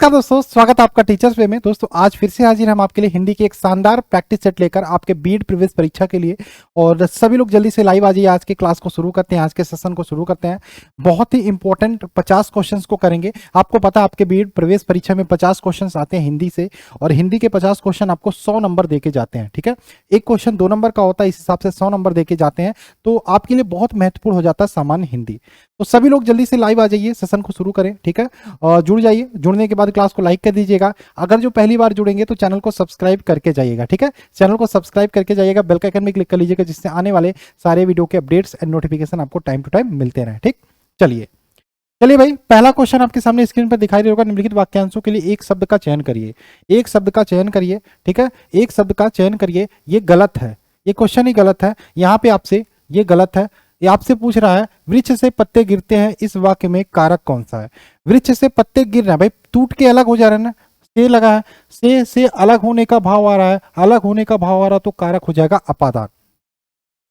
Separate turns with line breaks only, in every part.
नमस्कार दोस्तों, स्वागत है आपका टीचर्स वे में। दोस्तों आज फिर से हाजिर हम आपके लिए हिंदी की एक शानदार प्रैक्टिस सेट लेकर आपके बीएड प्रीवियस परीक्षा के लिए। और सभी लोग जल्दी से लाइव आ जाइए। आज के क्लास को शुरू करते हैं, आज के सेशन को शुरू करते हैं। बहुत ही इंपॉर्टेंट 50 क्वेश्चंस को करेंगे। आपको पता है आपके बीएड प्रीवियस परीक्षा में 50 क्वेश्चन आते हैं हिंदी से, और हिंदी के 50 क्वेश्चन आपको 100 नंबर देके जाते हैं। ठीक है, एक क्वेश्चन 2 नंबर का होता है, इस हिसाब से 100 नंबर देके जाते हैं। तो आपके लिए बहुत महत्वपूर्ण हो जाता है सामान्य हिंदी। तो सभी लोग जल्दी से लाइव आ जाइए, सेशन को शुरू करें। ठीक है, और जुड़ जाइए। जुड़ने के बाद क्लास को लाइक कर दीजिएगा। अगर जो पहली बार जुड़ेंगे तो चैनल को सब्सक्राइब करके जाइएगा। ठीक है, चैनल को सब्सक्राइब करके जाइएगा, बेल का आइकन में क्लिक कर लीजिएगा, जिससे आने वाले सारे वीडियो के अपडेट्स एंड नोटिफिकेशन आपको टाइम टू टाइम मिलते रहे। ठीक, चलिए भाई, पहला क्वेश्चन आपके सामने स्क्रीन पर दिखाई दे होगा। निम्नलिखित वाक्यांशों के लिए एक शब्द का चयन करिए। एक शब्द का चयन करिए। ठीक है, एक शब्द का चयन करिए। ये गलत है, ये क्वेश्चन ही गलत है। यहाँ पे आपसे ये गलत है। ये आपसे पूछ रहा है वृक्ष से पत्ते गिरते हैं, इस वाक्य में कारक कौन सा है? वृक्ष से पत्ते गिर रहे हैं भाई, टूट के अलग हो जा रहे हैं ना, से लगा है, से अलग होने का भाव आ रहा है, अलग होने का भाव आ रहा, तो कारक हो जाएगा अपादान।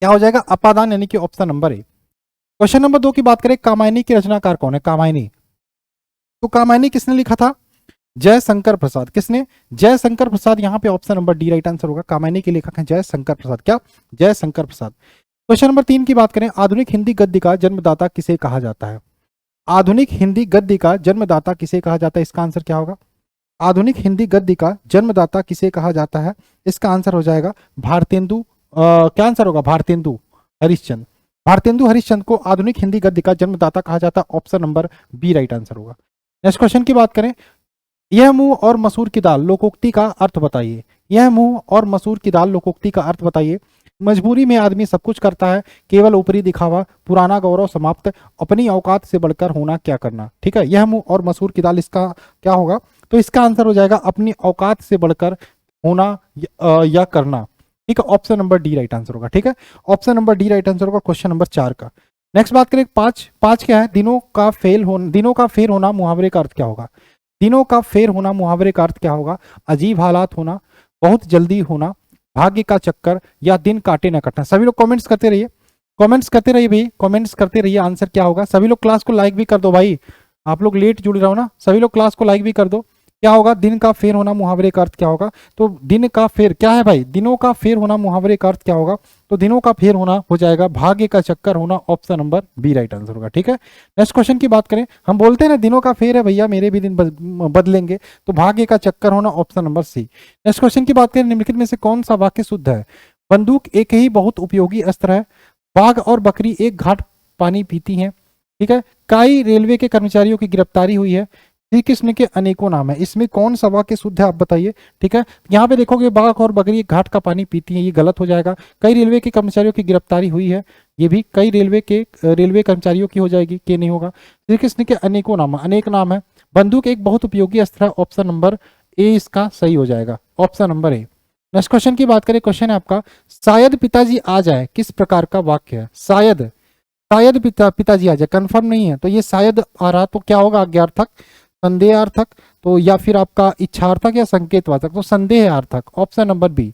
क्या हो जाएगा? अपादान, यानी कि ऑप्शन नंबर ए। क्वेश्चन नंबर 2 की बात करें, कामायनी की रचनाकार कौन है? कामायनी, तो कामायनी किसने लिखा था? जयशंकर प्रसाद। किसने? जयशंकर प्रसाद। यहाँ पे option number D right answer होगा। कामायनी के लेखक हैं जयशंकर प्रसाद। क्या? जयशंकर प्रसाद। क्वेश्चन नंबर 3 की बात करें, आधुनिक हिंदी गद्य का जन्मदाता किसे कहा जाता है? आधुनिक हिंदी गद्य का जन्मदाता किसे कहा जाता है? इसका आंसर क्या होगा? आधुनिक हिंदी गद्य का जन्मदाता किसे कहा जाता है? इसका आंसर हो जाएगा भारतेंदु। क्या आंसर होगा? भारतेंदु हरिश्चंद्र। भारतेंदु हरिश्चंद्र को आधुनिक हिंदी गद्य का जन्मदाता कहा जाता है। Option number B right answer होगा। नेक्स्ट क्वेश्चन की बात करें, यह मूंग और मसूर की दाल लोकोक्ति का अर्थ बताइए। यह मूंग और मसूर की दाल लोकोक्ति का अर्थ बताइए। मजबूरी में आदमी सब कुछ करता है, केवल ऊपरी दिखावा, पुराना गौरव समाप्त, अपनी औकात से बढ़कर होना क्या करना। ठीक है, यह मूंग और मसूर की दाल, इसका क्या होगा? तो इसका आंसर हो जाएगा अपनी औकात से बढ़कर होना या करना। ठीक है, option number D right answer होगा। ठीक है, option number D right answer होगा क्वेश्चन नंबर 4 का। नेक्स्ट बात करें, 5 क्या है? दिनों का फेर होना मुहावरे का अर्थ क्या होगा? दिनों का फेर होना मुहावरे का अर्थ क्या होगा? अजीब हालात होना, बहुत जल्दी होना, भाग्य का चक्कर, या दिन काटे न कटना। सभी लोग कमेंट्स करते रहिए, कमेंट्स करते रहिए भाई, कमेंट्स करते रहिए। आंसर क्या होगा? सभी लोग क्लास को लाइक भी कर दो भाई, आप लोग लेट जुड़ रहे हो ना, सभी लोग क्लास को लाइक भी कर दो। क्या होगा? दिन का फेर होना मुहावरे का अर्थ क्या होगा? तो दिन का फेर क्या है भाई? दिनों का फेर होना मुहावरे का अर्थ क्या होगा? तो दिनों का फेर होना हो जाएगा भाग्य का चक्कर होना। Option number B right answer होगा। ठीक है, नेक्स्ट क्वेश्चन की बात करें, हम बोलते हैं ना दिनों का फेर है भैया, मेरे भी दिन बदलेंगे, तो भाग्य का चक्कर होना। Option number C. Next question की बात करें, निम्नलिखित में से कौन सा वाक्य शुद्ध है? बंदूक एक ही बहुत उपयोगी अस्त्र है, बाघ और बकरी एक घाट पानी पीती हैं। ठीक है, कई रेलवे के कर्मचारियों की गिरफ्तारी हुई है, श्री कृष्ण के अनेकों नाम है। इसमें कौन सा वाक्य शुद्ध है, आप बताइए। ठीक है, यहाँ पे देखोगे बाघ और बकरी एक घाट का पानी पीती है, ये गलत हो जाएगा। कई रेलवे के कर्मचारियों की गिरफ्तारी हुई है, ये भी कई रेलवे कर्मचारियों की हो जाएगी, के नहीं होगा। श्री कृष्ण के अनेकों नाम, अनेक नाम है। बंदूक एक बहुत उपयोगी अस्त्र है, ऑप्शन नंबर ए इसका सही हो जाएगा। Option number A. Next question की बात करें, क्वेश्चन है आपका, शायद पिताजी आ जाए किस प्रकार का वाक्य है? शायद पिताजी आ जाए, कंफर्म नहीं है, तो ये शायद आ रहा, तो क्या होगा? आज्ञार्थक, संदेहार्थक, तो या फिर आपका इच्छार्थक या संकेतवाचक, तो संदेहार्थक। ऑप्शन नंबर बी,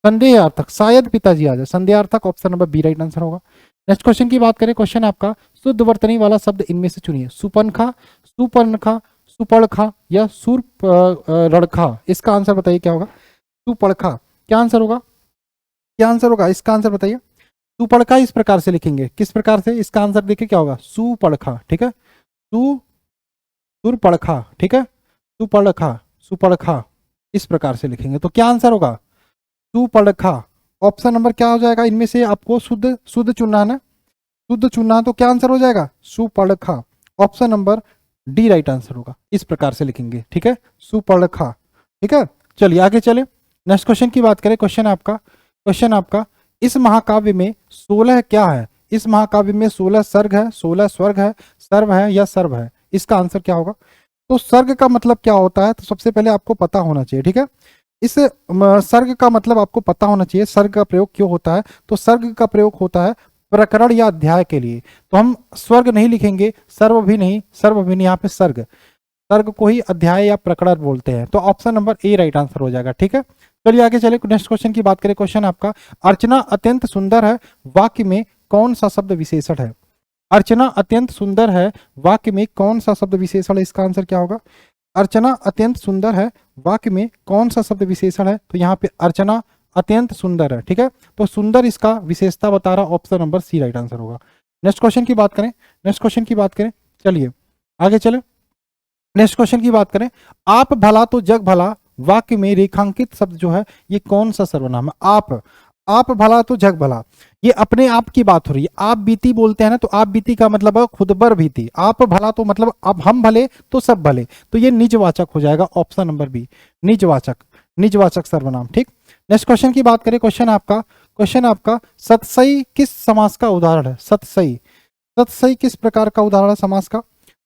संदेहार्थक। शायद पिताजी आ जाए, संदेहार्थक। Option number B right answer होगा। नेक्स्ट क्वेश्चन की बात करें, क्वेश्चन आपका, शुद्ध वर्तनी वाला शब्द इनमें से चुनिए। सुपनखा, सुपर्णखा, सुपड़खा, या रड़खा। इसका आंसर बताइए क्या होगा? सुपड़खा। क्या आंसर होगा? क्या आंसर होगा? इसका आंसर बताइए। सुपड़खा इस प्रकार से लिखेंगे, किस प्रकार से? इसका आंसर देखिए क्या होगा? सुपड़खा। ठीक है, सुपड़खा। ठीक है, सुपड़खा इस प्रकार से लिखेंगे, तो क्या आंसर होगा? सुपड़खा। ऑप्शन नंबर क्या हो जाएगा? इनमें से आपको शुद्ध चुनना है ना, शुद्ध चुनना है, तो क्या आंसर हो जाएगा? सुपड़खा। Option number D right answer होगा, इस प्रकार से लिखेंगे। ठीक है, सुपड़खा। ठीक है, चलिए आगे चले। नेक्स्ट क्वेश्चन की बात करें, क्वेश्चन आपका, इस महाकाव्य में 16 क्या है? इस महाकाव्य में 16 सर्ग है, 16 स्वर्ग है, सर्व है, या सर्व है? इसका आंसर क्या होगा? तो सर्ग का मतलब क्या होता है, तो सबसे पहले आपको पता होना चाहिए। ठीक है, इस सर्ग का मतलब आपको पता होना चाहिए। सर्ग का प्रयोग क्यों होता है? तो सर्ग का प्रयोग होता है प्रकरण या अध्याय के लिए, तो हम स्वर्ग नहीं लिखेंगे, सर्व भी नहीं, यहाँ पे सर्ग को ही अध्याय या प्रकरण बोलते हैं, तो option number A right answer हो जाएगा। ठीक है, चलिए आगे चले, नेक्स्ट क्वेश्चन की बात करें। क्वेश्चन आपका, अर्चना अत्यंत सुंदर है, वाक्य में कौन सा शब्द विशेषण है? अर्चना अत्यंत सुंदर है, वाक्य में कौन सा शब्द विशेषण है? इसका आंसर क्या होगा? अर्चना अत्यंत सुंदर है वाक्य में कौन सा शब्द विशेषण है? तो यहाँ पे अर्चना अत्यंत सुंदर है, ठीक है। तो सुंदर इसका विशेषता बता रहा, option number C right answer होगा। नेक्स्ट क्वेश्चन की बात करें, नेक्स्ट क्वेश्चन की बात करें, चलिए आगे चले। नेक्स्ट क्वेश्चन की बात करें, आप भला तो जग भला वाक्य में रेखांकित शब्द जो है ये कौन सा सर्वनाम है? आप भला तो जग भला, ये अपने आप की बात हो रही है। आप बीती बोलते हैं ना, तो आप बीती का मतलब है खुद बर बीती। आप भला तो मतलब अब हम भले तो सब भले, तो ये निजवाचक हो जाएगा, ऑप्शन नंबर बी निजवाचक, निजवाचक सर्वनाम, ठीक। नेक्स्ट क्वेश्चन की बात करें, क्वेश्चन आपका सतसई किस समास का उदाहरण है? सतसई, सतसई किस प्रकार का उदाहरण है समास का?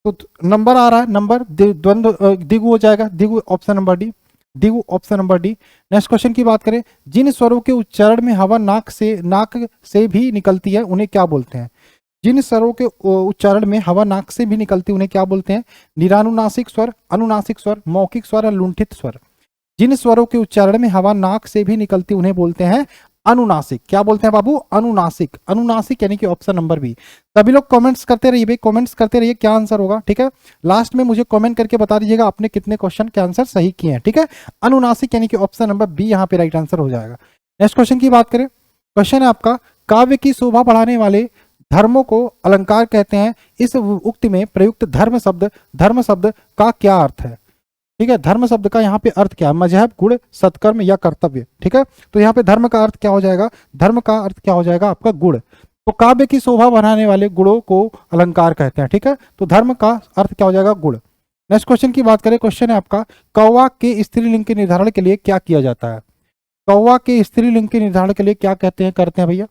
तो नंबर आ रहा है, नंबर द्वंद्व दिगु हो जाएगा, दिगु ऑप्शन नंबर डी, दिगु option number D. Next question की बात करें, जिन स्वरों के उच्चारण में हवा नाक से भी निकलती है उन्हें क्या बोलते हैं? जिन स्वरों के उच्चारण में हवा नाक से भी निकलती है उन्हें क्या बोलते हैं? निरानुनासिक स्वर, अनुनासिक स्वर, मौखिक स्वर और लुंठित स्वर। जिन स्वरों के उच्चारण में हवा नाक से भी निकलती उन्हें बोलते हैं अनुनासिक। क्या बोलते हैं बाबू? अनुनासिक, अनुनासिक यानी कि ऑप्शन नंबर बी। सभी लोग कमेंट्स करते रहिए भाई, कमेंट्स करते रहिए क्या आंसर होगा, ठीक है। लास्ट में मुझे कमेंट करके बता दीजिएगा आपने कितने क्वेश्चन के आंसर सही किए हैं, ठीक है। अनुनासिक यानी कि ऑप्शन नंबर बी यहाँ पे राइट आंसर हो जाएगा। नेक्स्ट क्वेश्चन की बात करें, क्वेश्चन है आपका, काव्य की शोभा बढ़ाने वाले धर्मों को अलंकार कहते हैं, इस उक्ति में प्रयुक्त धर्म शब्द का क्या अर्थ है? ठीक है, धर्म शब्द का यहाँ पे अर्थ क्या है? मजहब, गुण, सत्कर्म या कर्तव्य, ठीक है। तो यहाँ पे धर्म का अर्थ क्या हो जाएगा? धर्म का अर्थ क्या हो जाएगा आपका? गुण। तो काव्य की शोभा बढ़ाने वाले गुणों को अलंकार कहते हैं, ठीक है। तो धर्म का अर्थ क्या हो जाएगा? गुण। नेक्स्ट क्वेश्चन की बात करें, क्वेश्चन है आपका, कौवा के स्त्रीलिंग के निर्धारण के लिए क्या किया जाता है? कौवा के स्त्रीलिंग के निर्धारण के लिए क्या करते हैं भैया?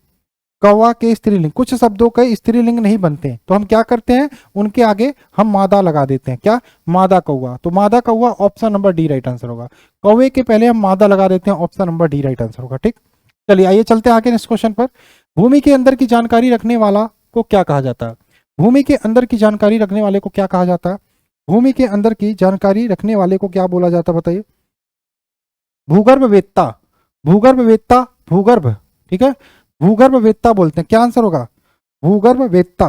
कौवा के स्त्रीलिंग, कुछ शब्दों के स्त्रीलिंग नहीं बनते तो हम क्या करते हैं? उनके आगे हम मादा लगा देते हैं। क्या? मादा कौवा। तो मादा कौवा option number D right answer होगा। कौवे के पहले हम मादा लगा देते हैं, option number D right answer होगा, ठीक। चलिए आइए चलते हैं आगे नेक्स्ट क्वेश्चन पर। भूमि के अंदर की जानकारी रखने वाला को क्या कहा जाता है? भूमि के अंदर की जानकारी रखने वाले को क्या कहा जाता है? भूमि के अंदर की जानकारी रखने वाले को क्या बोला जाता है बताइए? भूगर्भवेत्ता, भूगर्भवेत्ता, भूगर्भ, ठीक है, भूगर्भवेत्ता बोलते हैं। क्या आंसर होगा? भूगर्भवेत्ता,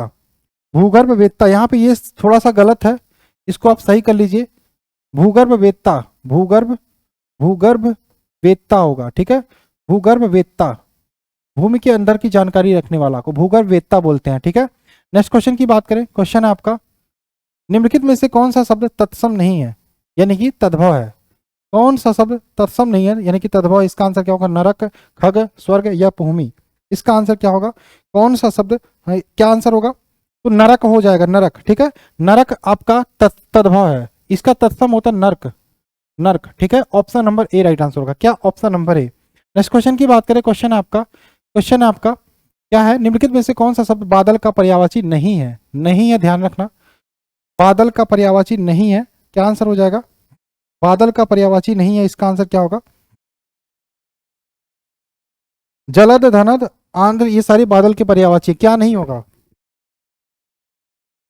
भूगर्भवेत्ता। यहाँ पे ये थोड़ा सा गलत है, इसको आप सही कर लीजिए। भूगर्भवेत्ता, भूगर्भवेत्ता होगा, ठीक है। भूगर्भवेत्ता, भूमि के अंदर की जानकारी रखने वाला को भूगर्भवेत्ता बोलते हैं, ठीक है। नेक्स्ट क्वेश्चन की बात करें, क्वेश्चन है आपका, निम्नलिखित में से कौन सा शब्द तत्सम नहीं है यानी कि तद्भव है? कौन सा शब्द तत्सम नहीं है यानी कि तद्भव? इसका आंसर क्या होगा? नरक, खग, स्वर्ग या भूमि। इसका आंसर क्या होगा? कौन सा शब्द क्या आंसर होगा? तो नरक हो जाएगा, नरक, ठीक है। नरक आपका तद्भव है, इसका तत्सम होता है नर्क, नर्क, ठीक है। Option number A right answer होगा। क्या? Option number A. Next question की बात करें, क्वेश्चन है आपका क्या है? निम्नलिखित में से कौन सा शब्द बादल का पर्यायवाची नहीं है? नहीं है, ध्यान रखना, बादल का पर्यायवाची नहीं है। क्या आंसर हो जाएगा? बादल का पर्यायवाची नहीं है, इसका आंसर क्या होगा? जलद, धनद, आंध्र, ये सारे बादल के पर्यायवाची। क्या नहीं होगा?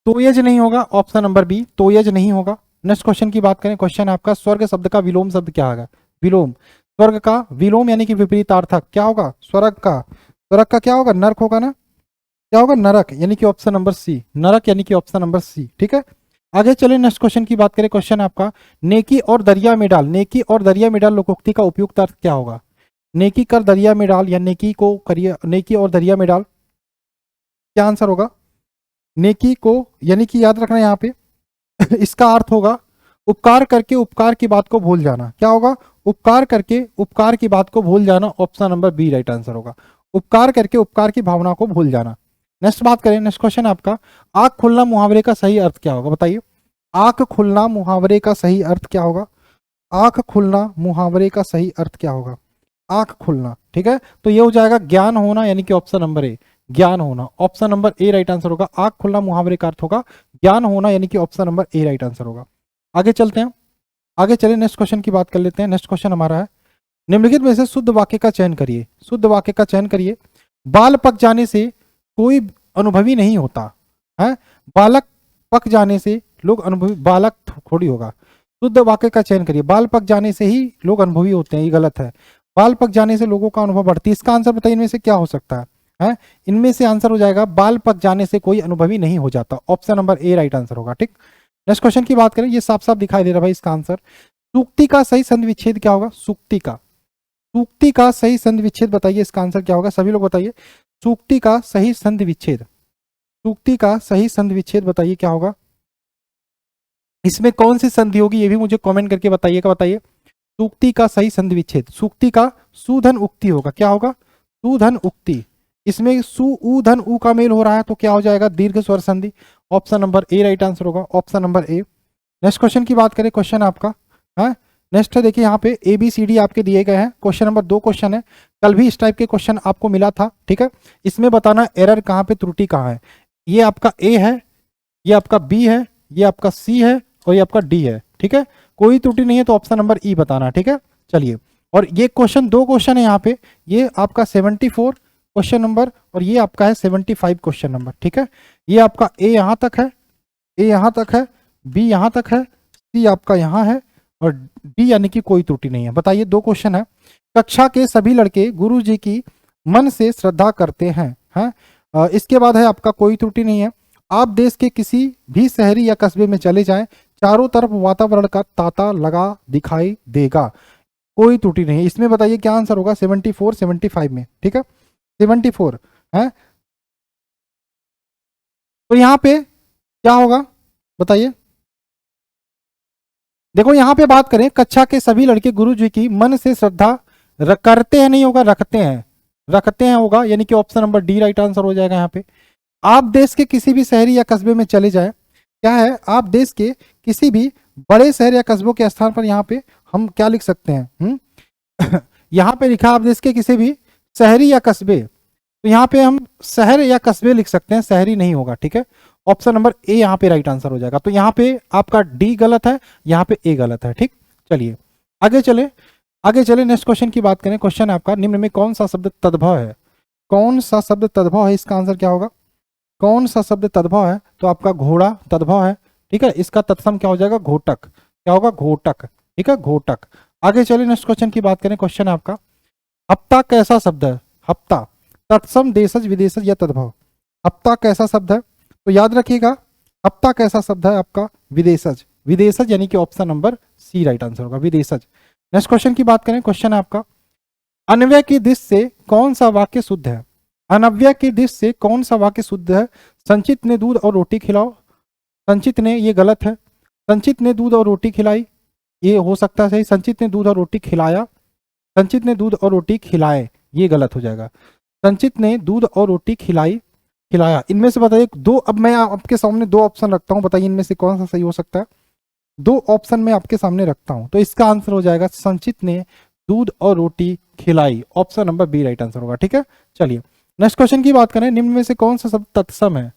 तोयज नहीं होगा, ऑप्शन नंबर बी, तोयज नहीं होगा। नेक्स्ट क्वेश्चन की बात करें, क्वेश्चन आपका, स्वर्ग शब्द का विलोम शब्द क्या होगा? विलोम, स्वर्ग का विलोम यानी कि विपरीतार्थक क्या होगा? स्वर्ग का क्या होगा? नरक होगा ना, क्या होगा? नरक, यानी कि ऑप्शन नंबर सी, नरक यानी कि ऑप्शन नंबर सी, ठीक है। आगे चले नेक्स्ट क्वेश्चन की बात करें, क्वेश्चन आपका, नेकी और दरिया में डाल, नेकी और दरिया में डाल लोकोक्ति का उपयुक्त अर्थ क्या होगा? नेकी कर दरिया में डाल या नेकी को करिए, नेकी और दरिया में डाल, क्या आंसर होगा? नेकी को यानी कि याद रखना यहाँ पे इसका अर्थ होगा उपकार करके उपकार की बात को भूल जाना। क्या होगा? उपकार करके उपकार की बात को भूल जाना, option number B right answer होगा। उपकार करके उपकार की भावना को भूल जाना। नेक्स्ट बात करें, नेक्स्ट क्वेश्चन आपका, आंख खुलना मुहावरे का सही अर्थ क्या होगा? बताइए, आंख खुलना मुहावरे का सही अर्थ क्या होगा? आंख खुलना मुहावरे का सही अर्थ क्या होगा? आंख खुलना, ठीक है। तो ये हो जाएगा ज्ञान होना यानी कि ऑप्शन नंबर ए, ज्ञान होना, option number A right answer होगा। आंख खुलना मुहावरे का अर्थ होगा ज्ञान होना यानी कि option number A right answer होगा। आगे चलते हैं, आगे चले नेक्स्ट क्वेश्चन की बात कर लेते हैं। नेक्स्ट क्वेश्चन हमारा है, निम्नलिखित में से शुद्ध वाक्य का चयन करिए, शुद्ध वाक्य का चयन करिए। बाल पक जाने से कोई अनुभवी नहीं होता है, बालक पक जाने से लोग अनुभवी, बालक थोड़ी होगा। शुद्ध वाक्य का चयन करिए, बाल पक जाने से ही लोग अनुभवी होते हैं, ये गलत है। बाल पक जाने से लोगों का अनुभव बढ़ती है, इसका आंसर बताइए इनमें से क्या हो सकता है? इनमें से आंसर हो जाएगा बाल पक जाने से कोई अनुभवी नहीं हो जाता, option number A right answer होगा, ठीक। नेक्स्ट क्वेश्चन की बात करें, ये साफ साफ दिखाई दे रहा है भाई इसका आंसर। सूक्ति का सही संधि विच्छेद क्या होगा? सूक्ति का सही संधि विच्छेद बताइए, इसका आंसर क्या होगा? सभी लोग बताइए, सूक्ति का सही संधि विच्छेद, सूक्ति का सही संधि विच्छेद बताइए क्या होगा? इसमें कौन सी संधि होगी ये भी मुझे कमेंट करके बताइएगा। बताइए सूक्ति का सही संधि विच्छेद। सूक्ति का सुधन उक्ति होगा, क्या होगा? सुधन उक्ति। इसमें सु उ धन उ का मेल हो रहा है तो क्या हो जाएगा? दीर्घ स्वर संधि। Option number A right answer होगा, option number A. Next question की बात करें, क्वेश्चन आपका है नेक्स्ट है, देखिए यहाँ पे ए बी सी डी आपके दिए गए हैं। क्वेश्चन नंबर 2 क्वेश्चन है, कल भी इस टाइप के क्वेश्चन आपको मिला था, ठीक है। इसमें बताना एरर कहाँ पे, त्रुटि कहाँ है। ये आपका ए है, ये आपका बी है, ये आपका सी है और ये आपका डी है, ठीक है। कोई त्रुटि नहीं है तो ऑप्शन नंबर ई बताना, ठीक है। चलिए, और ये क्वेश्चन 2 क्वेश्चन है यहाँ पे, ये आपका 74 क्वेश्चन नंबर और ये आपका है 75 क्वेश्चन नंबर, ठीक है। ये आपका ए यहाँ तक है, ए यहाँ तक है, बी यहाँ तक है, सी आपका यहाँ है और डी यानी कि कोई त्रुटि नहीं है। बताइए 2 क्वेश्चन है। कक्षा के सभी लड़के गुरु जी की मन से श्रद्धा करते हैं। इसके बाद है आपका कोई त्रुटि नहीं है। आप देश के किसी भी शहरी या कस्बे में चले जाएं, चारों तरफ वातावरण का तांता लगा दिखाई देगा, कोई त्रुटि नहीं है। इसमें बताइए क्या आंसर होगा 74 75 में, ठीक है। 74 है तो यहाँ पे क्या होगा बताइए। देखो यहाँ पे बात करें, कक्षा के सभी लड़के गुरु जी की मन से श्रद्धा करते हैं, नहीं होगा रखते हैं, रखते हैं होगा, यानी कि option number D right answer हो जाएगा यहाँ पे। आप देश के किसी भी शहरी या कस्बे में चले जाएं, क्या है, आप देश के किसी भी बड़े शहर या कस्बों के स्थान पर यहाँ पे हम क्या लिख सकते हैं यहाँ पे लिखा आप देश के किसी भी शहरी या कस्बे, तो यहाँ पे हम शहर या कस्बे लिख सकते हैं, शहरी नहीं होगा, ठीक है। ऑप्शन नंबर ए यहाँ पे राइट आंसर हो जाएगा। तो यहाँ पे आपका डी गलत है, यहाँ पे ए गलत है, ठीक। चलिए आगे चले नेक्स्ट क्वेश्चन की बात करें। क्वेश्चन आपका, निम्न में कौन सा शब्द तद्भव है? कौन सा शब्द तद्भव है, इसका आंसर क्या होगा? कौन सा शब्द तद्भव है? तो आपका घोड़ा तद्भव है, ठीक है। इसका तत्सम क्या हो जाएगा? घोटक। क्या होगा? घोटक, ठीक है, घोटक। आगे चले नेक्स्ट क्वेश्चन की बात करें। क्वेश्चन आपका, हफ्ता कैसा शब्द है? हफ्ता तत्सम देशज विदेशज या तद्भव? हफ्ता कैसा शब्द है? तो याद रखिएगा, हफ्ता कैसा शब्द है आपका? विदेशज। विदेशज यानी कि option number C right answer होगा, विदेशज। नेक्स्ट क्वेश्चन की बात करें। क्वेश्चन आपका, अन्वय की दिश से कौन सा वाक्य शुद्ध है? अनव्यय की दिश से कौन सा वाक्य शुद्ध है? संचित ने दूध और रोटी खिलाओ, संचित ने, ये गलत है। संचित ने दूध और रोटी खिलाई, ये हो सकता है सही। संचित ने दूध और रोटी खिलाया, संचित ने दूध और रोटी खिलाए, ये गलत हो जाएगा। संचित ने दूध और रोटी खिलाई, खिलाया, इनमें से बताइए दो। अब मैं आपके सामने 2 ऑप्शन रखता हूं, बताइए इनमें से कौन सा सही हो सकता है। 2 ऑप्शन मैं आपके सामने रखता हूं, तो इसका आंसर हो जाएगा संचित ने दूध और रोटी खिलाई, option number B right answer होगा, ठीक है। चलिए नेक्स्ट क्वेश्चन की बात करें। निम्न में से कौन सा शब्द तत्सम है?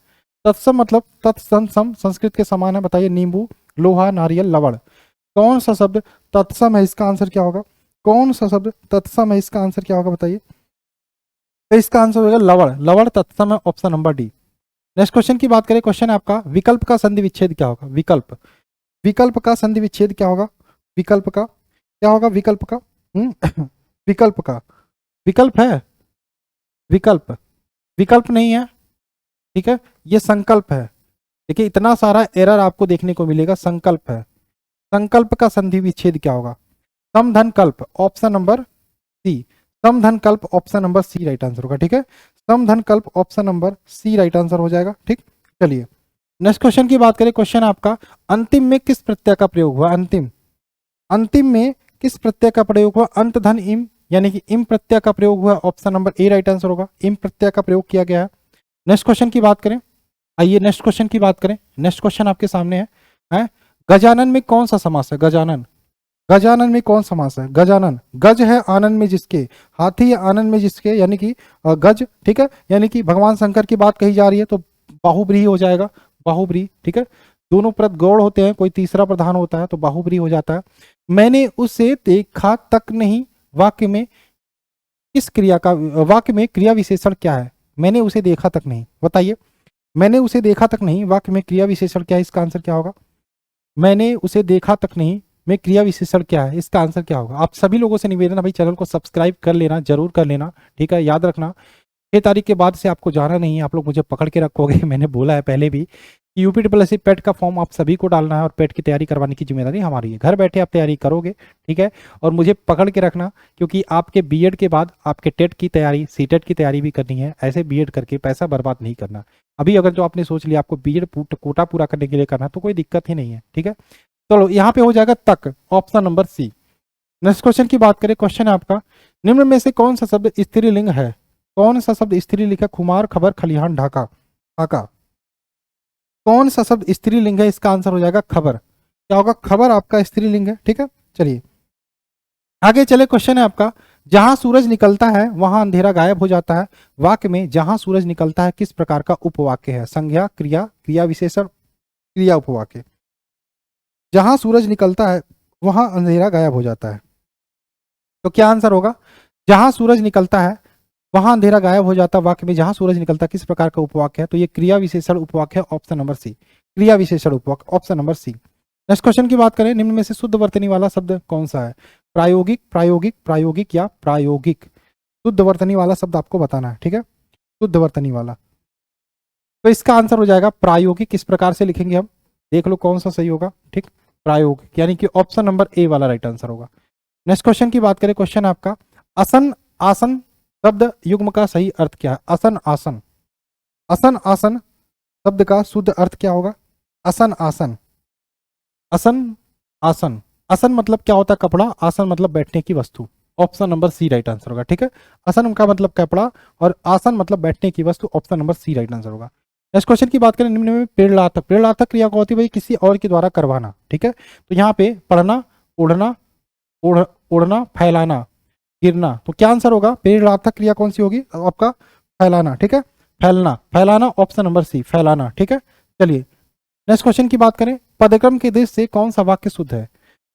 तत्सम मतलब तत्सम संस्कृत के समान है। बताइए नींबू, लोहा, नारियल, लवण, कौन सा शब्द तत्सम है? इसका आंसर क्या होगा? कौन सा शब्द तत्सम है? इसका आंसर क्या होगा बताइए। तो इसका आंसर होगा लवण। लवण तत्सम है, option number D. Next question की बात करें। क्वेश्चन है आपका, विकल्प का संधि विच्छेद क्या होगा? विकल्प, विकल्प का संधि विच्छेद क्या होगा? विकल्प का क्या होगा? विकल्प का विकल्प का, विकल्प है, विकल्प, विकल्प नहीं है, ठीक है, ये संकल्प है। देखिए इतना सारा एरर आपको देखने को मिलेगा, संकल्प है। संकल्प का संधि विच्छेद क्या होगा? समधन कल्प, ऑप्शन नंबर सी। समधन कल्प option number C right answer होगा, ठीक है। समधन कल्प option number C right answer हो जाएगा, ठीक। चलिए नेक्स्ट क्वेश्चन की बात करें। क्वेश्चन आपका, अंतिम में किस प्रत्यय का प्रयोग हुआ? अंतिम, अंतिम में किस प्रत्यय का प्रयोग हुआ? अंत धन इम, यानी कि इम प्रत्यय का प्रयोग हुआ, option number A right answer होगा, इम प्रत्यय का प्रयोग किया गया है। नेक्स्ट क्वेश्चन की बात करें, आइए नेक्स्ट क्वेश्चन की बात करें। नेक्स्ट क्वेश्चन आपके सामने है गजानन में कौन सा समास है? गजानन, गजानन में कौन समास है? गजानन, गज है आनंद में जिसके, हाथी है आनंद में जिसके, यानी कि गज, ठीक है, यानी कि भगवान शंकर की बात कही जा रही है तो बाहुब्रीही हो जाएगा, बाहुब्रीही, ठीक है। दोनों प्रत गौड़ होते हैं, कोई तीसरा प्रधान होता है तो बाहुब्रीही हो जाता है। मैंने उसे देखा तक नहीं, वाक्य में किस क्रिया का, वाक्य में क्रिया विशेषण क्या है? मैंने उसे देखा तक नहीं, बताइए। मैंने उसे देखा तक नहीं, वाक्य में क्रिया विशेषण क्या है? इसका आंसर क्या होगा? मैंने उसे देखा तक नहीं में क्रिया विशेषण क्या है? इसका आंसर क्या होगा? आप सभी लोगों से निवेदन है भाई, चैनल को सब्सक्राइब कर लेना, जरूर कर लेना, ठीक है। याद रखना 6 तारीख के बाद से आपको जाना नहीं है, आप लोग मुझे पकड़ के रखोगे मैंने बोला है पहले भी यूपी ट्रिपल एस पेट का फॉर्म आप सभी को डालना है और पेट की तैयारी करवाने की जिम्मेदारी हमारी है। घर बैठे आप तैयारी करोगे, ठीक है, और मुझे पकड़ के रखना, क्योंकि आपके बीएड के बाद आपके टेट की तैयारी, सीटेट की तैयारी भी करनी है। ऐसे बीएड करके पैसा बर्बाद नहीं करना। अभी अगर जो आपने सोच लिया आपको बीएड कोटा पूरा करने के लिए करना है तो कोई दिक्कत ही नहीं है, ठीक है। चलो यहाँ पे हो जाएगा तक, option number C. Next question की बात करें, क्वेश्चन है आपका, निम्न में से कौन सा शब्द स्त्रीलिंग है? कौन सा शब्द स्त्रीलिंग है? खुमार, खबर, खलिहान, ढाका। ढाका कौन सा शब्द स्त्रीलिंग है? इसका आंसर हो जाएगा खबर। क्या होगा? खबर आपका स्त्रीलिंग है, ठीक है। चलिए आगे चले, क्वेश्चन है आपका, जहां सूरज निकलता है वहां अंधेरा गायब हो जाता है। वाक्य में जहां सूरज निकलता है किस प्रकार का उपवाक्य है? संज्ञा, क्रिया, क्रिया विशेषण, क्रिया उपवाक्य। जहां सूरज निकलता है वहां अंधेरा गायब हो जाता है, तो क्या आंसर होगा? जहां सूरज निकलता है वहां अंधेरा गायब हो जाता है। वाक्य में जहां सूरज निकलता है किस प्रकार का उपवाक्य है? तो ये क्रिया विशेषण उपवाक्य है, ऑप्शन नंबर सी। क्रिया विशेषण उपवाक्य, option number C. Next question की बात करें, निम्न में से शुद्ध वर्तनी वाला शब्द कौन सा है? प्रायोगिक, प्रायोगिक, प्रायोगिक या प्रायोगिक। शुद्ध वर्तनी वाला शब्द आपको बताना है, ठीक है, शुद्ध वर्तनी वाला। तो इसका आंसर हो जाएगा प्रायोगिक। किस प्रकार से लिखेंगे हम, देख लो कौन सा सही होगा, ठीक, प्रायोगिक, यानी कि ऑप्शन नंबर ए वाला राइट आंसर होगा। नेक्स्ट क्वेश्चन की बात करें, क्वेश्चन आपका, असन आसन शब्द युग्म का सही अर्थ क्या है? असन आसन, असन आसन शब्द का शुद्ध अर्थ क्या होगा? असन आसन, असन आसन, असन मतलब क्या होता है? कपड़ा, आसन मतलब बैठने की वस्तु। Option number C right answer होगा, ठीक है। असन का मतलब कपड़ा और आसन मतलब बैठने की वस्तु, option number C right answer होगा। नेक्स्ट क्वेश्चन की बात करें, निम्न में प्रेरणार्थक, प्रेरणार्थक क्रिया को होती है भाई किसी और के द्वारा करवाना, ठीक है। तो यहाँ पे पढ़ना, उड़ना, उड़ना, फैलाना, गिरना, तो क्या आंसर होगा? प्रेरणार्थक क्रिया कौन सी होगी आपका? फैलाना, ठीक है, फैलना, फैलाना, ऑप्शन नंबर सी, फैलाना, ठीक है। चलिए नेक्स्ट क्वेश्चन की बात करें, पदक्रम की दृष्टि से कौन सा वाक्य शुद्ध है?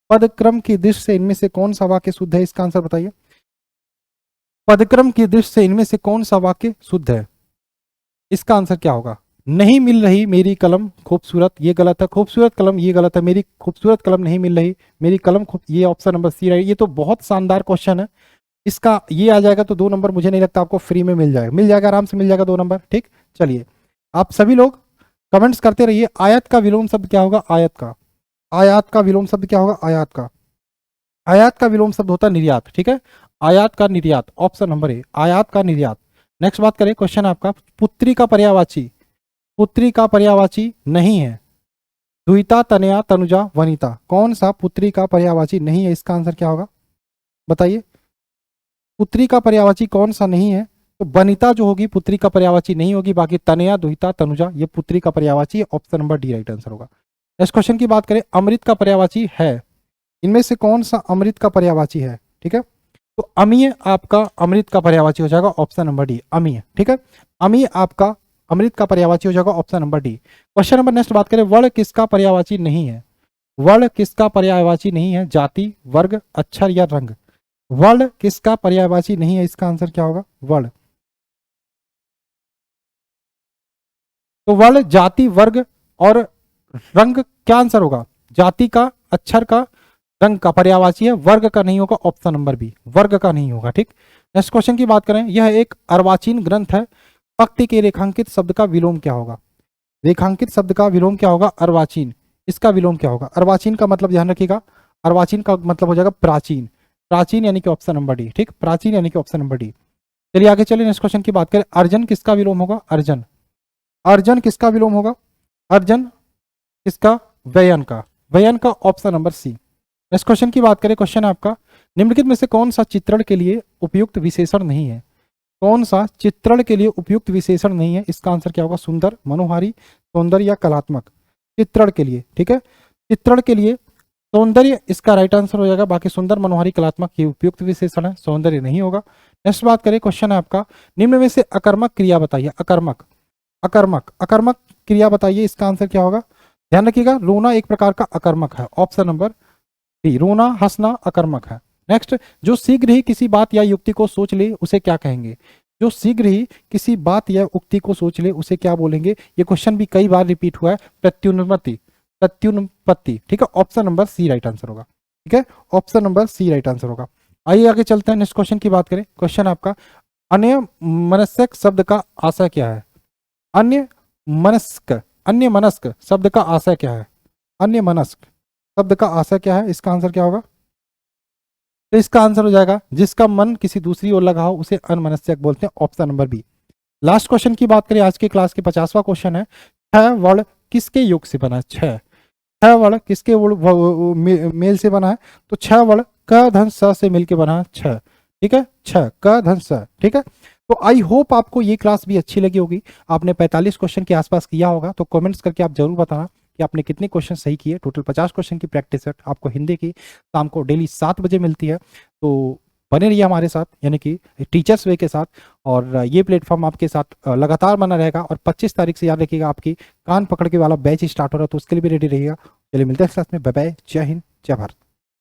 पदक्रम की दृष्टि से इनमें से कौन सा वाक्य शुद्ध है? इसका आंसर बताइए। पदक्रम की दृष्टि से इनमें से कौन सा वाक्य शुद्ध है? इसका आंसर क्या होगा? नहीं मिल रही मेरी कलम खूबसूरत, ये गलत है। खूबसूरत कलम, ये गलत है। मेरी खूबसूरत कलम नहीं मिल रही, मेरी कलम खूब, ये ऑप्शन नंबर सी है। ये तो बहुत शानदार क्वेश्चन है, इसका ये आ जाएगा तो 2 नंबर मुझे नहीं लगता आपको फ्री में मिल जाएगा, मिल जाएगा, आराम से मिल जाएगा 2 नंबर, ठीक। चलिए आप सभी लोग कमेंट्स करते रहिए। आयत का विलोम शब्द क्या होगा? आयत का, आयात का विलोम शब्द क्या होगा? आयात का, आयात का विलोम शब्द होता है निर्यात, ठीक है। आयात का निर्यात, ऑप्शन नंबर ए, आयात का निर्यात। नेक्स्ट बात करें, क्वेश्चन आपका, पुत्री का पर्यायवाची, पुत्री का पर्यायवाची नहीं है। द्विता, तनया, तनुजा, वनिता, कौन सा पुत्री का पर्यायवाची नहीं है? इसका आंसर क्या होगा बताइए। पुत्री का पर्यायवाची कौन सा नहीं है? तो वनिता जो होगी पुत्री का पर्यायवाची नहीं होगी, बाकी तनया, द्विता, तनुजा ये पुत्री का पर्यायवाची है, option number D right answer होगा। नेक्स्ट क्वेश्चन की बात करें, अमृत का पर्यायवाची है, इनमें से कौन सा अमृत का पर्यायवाची है? ठीक है, तो अमीय आपका अमृत का पर्यायवाची हो जाएगा, ऑप्शन नंबर डी, अमीय, ठीक है। अमीय आपका अमृत का पर्यायवाची हो जाएगा, option number D. Question number next बात करें, वर्ण किसका पर्यायवाची नहीं है? वर्ण किसका पर्यायवाची नहीं है? जाति, वर्ग, अक्षर या रंग। वर्ण किसका पर्यायवाची नहीं है? इसका आंसर क्या होगा? वर्ण, तो वर्ण, जाति, वर्ग और रंग, क्या आंसर होगा? जाति का, अक्षर का, रंग का पर्यायवाची है, वर्ग का नहीं होगा, ऑप्शन नंबर बी, वर्ग का नहीं होगा, ठीक। नेक्स्ट क्वेश्चन की बात करें, यह एक अर्वाचीन ग्रंथ है, पंक्ति के रेखांकित शब्द का विलोम क्या होगा? रेखांकित शब्द का विलोम क्या होगा? अर्वाचीन, इसका विलोम क्या होगा? अर्वाचीन का मतलब ध्यान रखिएगा, अर्वाचीन का मतलब हो जाएगा प्राचीन, प्राचीन यानी कि ऑप्शन नंबर डी, ठीक, प्राचीन यानी कि ऑप्शन नंबर डी। चलिए आगे चलिए, नेक्स्ट क्वेश्चन की बात करें, अर्जन किसका विलोम होगा? अर्जन, अर्जन किसका विलोम होगा? अर्जन किसका? व्ययन का, व्ययन का, option number C. Next question की बात करें, क्वेश्चन है आपका, निम्नलिखित में से कौन सा चित्रण के लिए उपयुक्त विशेषण नहीं है? कौन सा चित्रण के लिए उपयुक्त विशेषण नहीं है? इसका आंसर क्या होगा? सुंदर, मनोहारी, सौंदर्य या कलात्मक। चित्रण के लिए, ठीक है, चित्रण के लिए सौंदर्य इसका राइट आंसर हो जाएगा, बाकी सुंदर, मनोहारी, कलात्मक ये उपयुक्त विशेषण है, सौंदर्य नहीं होगा। नेक्स्ट बात करें, क्वेश्चन है आपका, निम्न में से अकर्मक क्रिया बताइए। अकर्मक, अकर्मक, अकर्मक क्रिया बताइए, इसका आंसर क्या होगा? ध्यान रखिएगा, रोना एक प्रकार का अकर्मक है, ऑप्शन नंबर बी, रोना, हंसना अकर्मक है। नेक्स्ट, जो शीघ्र ही किसी बात या युक्ति को सोच ले उसे क्या कहेंगे? जो शीघ्र ही किसी बात या उक्ति को सोच ले उसे क्या बोलेंगे? ये क्वेश्चन भी कई बार रिपीट हुआ है, प्रत्युन्पत्ति, प्रत्युन्पत्ति, ठीक है, option number C right answer होगा, ठीक है, option number C right answer होगा। आइए आगे चलते हैं, नेक्स्ट क्वेश्चन की बात करें, क्वेश्चन आपका, अन्य मनस्क शब्द का आशय क्या है? अन्य मनस्क, अन्य मनस्क शब्द का आशय क्या है? अन्य मनस्क शब्द का आशय क्या है? इसका आंसर क्या होगा? तो इसका आंसर हो जाएगा जिसका मन किसी दूसरी ओर लगा हो उसे अनमनस्यक बोलते हैं, option number B. Last question की बात करें आज की क्लास के 50वां क्वेश्चन है, छह वर्ण किसके योग से बना है? छह वर्ण किसके मेल से बना है? तो छह वर्ण क धन स से मिलके बना है छह। ठीक है, छह क धन स। ठीक है, तो आई होप आपको ये क्लास भी अच्छी लगी होगी। आपने 45 क्वेश्चन के आसपास किया होगा, तो कमेंट्स करके आप जरूर बताना कि आपने कितने क्वेश्चन सही किए। टोटल 50 क्वेश्चन की प्रैक्टिस सेट आपको हिंदी की शाम को डेली 7 बजे मिलती है, तो बने रहिए हमारे साथ, यानी कि टीचर्स वे के साथ। और ये प्लेटफॉर्म आपके साथ लगातार बना रहेगा। और 25 तारीख से याद रखिएगा आपकी कान पकड़ के वाला बैच स्टार्ट हो रहा है, तो उसके लिए भी रेडी रहिएगा। चलिए मिलते हैं क्लास में, बाय बाय, जय हिंद, जय भारत।